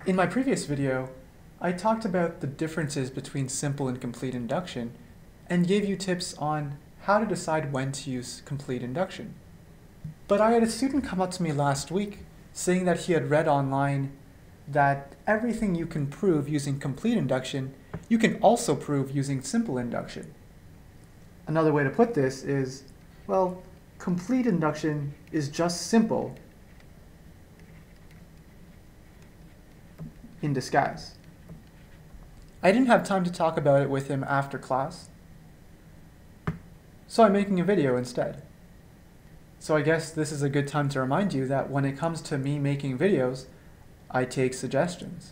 In my previous video, I talked about the differences between simple and complete induction and gave you tips on how to decide when to use complete induction. But I had a student come up to me last week saying that he had read online that everything you can prove using complete induction, you can also prove using simple induction. Another way to put this is, well, complete induction is just simple in disguise. I didn't have time to talk about it with him after class, so I'm making a video instead. So I guess this is a good time to remind you that when it comes to me making videos, I take suggestions.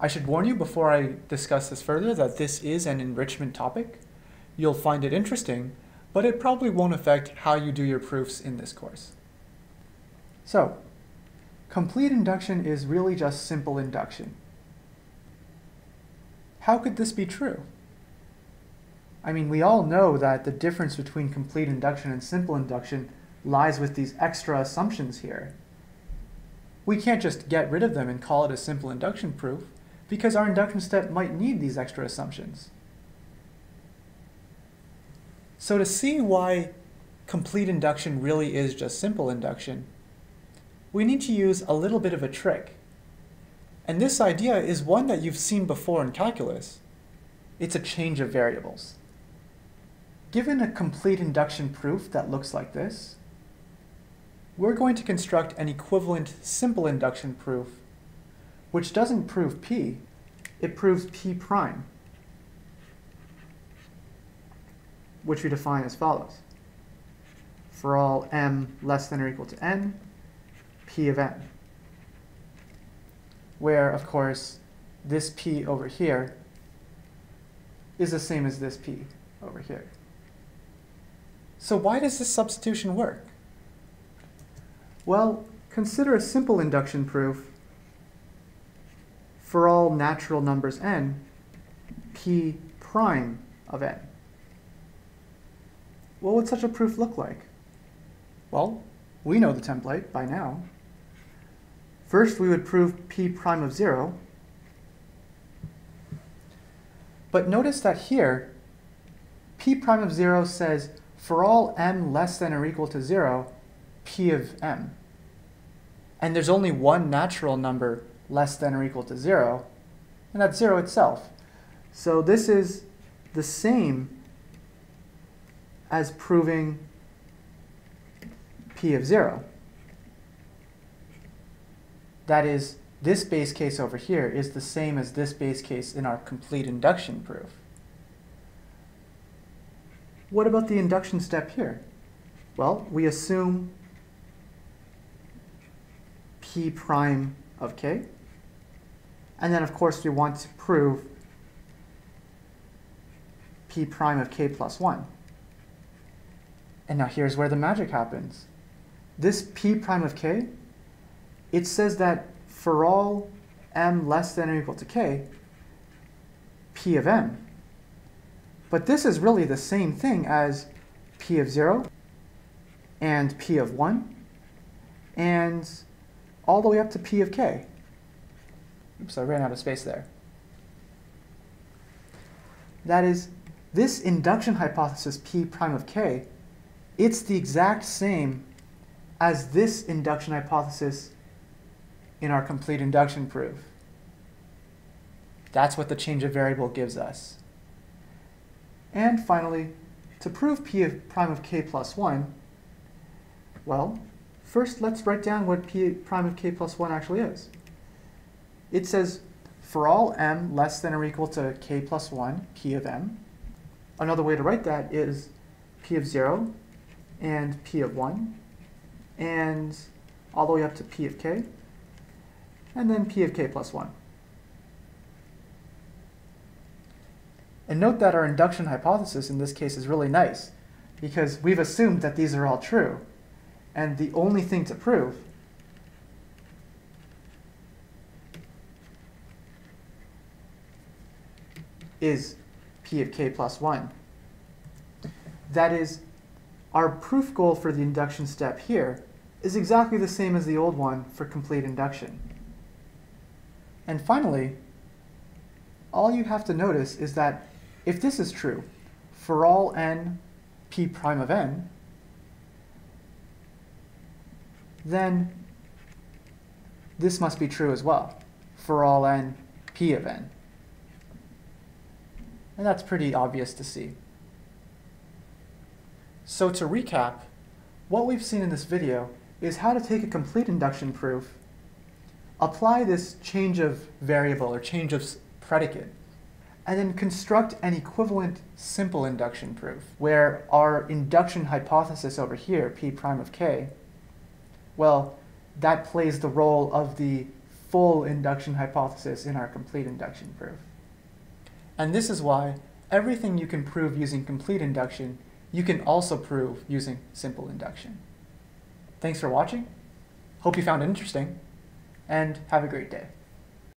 I should warn you before I discuss this further that this is an enrichment topic. You'll find it interesting, but it probably won't affect how you do your proofs in this course. So, complete induction is really just simple induction. How could this be true? I mean, we all know that the difference between complete induction and simple induction lies with these extra assumptions here. We can't just get rid of them and call it a simple induction proof, because our induction step might need these extra assumptions. So to see why complete induction really is just simple induction, we need to use a little bit of a trick. And this idea is one that you've seen before in calculus. It's a change of variables. Given a complete induction proof that looks like this, we're going to construct an equivalent simple induction proof, which doesn't prove P, it proves P prime, which we define as follows. For all m less than or equal to n, P of n, where, of course, this P over here is the same as this P over here. So why does this substitution work? Well, consider a simple induction proof for all natural numbers n, P prime of n. What would such a proof look like? Well, we know the template by now. First, we would prove P prime of 0. But notice that here, P prime of 0 says for all m less than or equal to 0, P of m. And there's only one natural number less than or equal to 0, and that's 0 itself. So this is the same as proving P of 0. That is, this base case over here is the same as this base case in our complete induction proof. What about the induction step here? Well, we assume P prime of k, and then of course we want to prove P prime of k plus 1. And now here's where the magic happens. This P prime of k, it says that for all m less than or equal to k, P of m. But this is really the same thing as P of 0 and P of 1 and all the way up to P of k. Oops, I ran out of space there. That is, this induction hypothesis P prime of k, it's the exact same as this induction hypothesis in our complete induction proof. That's what the change of variable gives us. And finally, to prove P of prime of k plus 1, well, first let's write down what P prime of k plus 1 actually is. It says for all m less than or equal to k plus 1, P of m. Another way to write that is P of 0 and P of 1, and all the way up to P of k, and then P of k plus 1. And note that our induction hypothesis in this case is really nice, because we've assumed that these are all true, and the only thing to prove is P of k plus 1. That is, our proof goal for the induction step here is exactly the same as the old one for complete induction. And finally, all you have to notice is that if this is true for all n p prime of n, then this must be true as well for all n p of n. And that's pretty obvious to see. So to recap, what we've seen in this video is how to take a complete induction proof, apply this change of variable or change of predicate, and then construct an equivalent simple induction proof where our induction hypothesis over here, p prime of k, well, that plays the role of the full induction hypothesis in our complete induction proof. And this is why everything you can prove using complete induction, you can also prove using simple induction. Thanks for watching. Hope you found it interesting, and have a great day.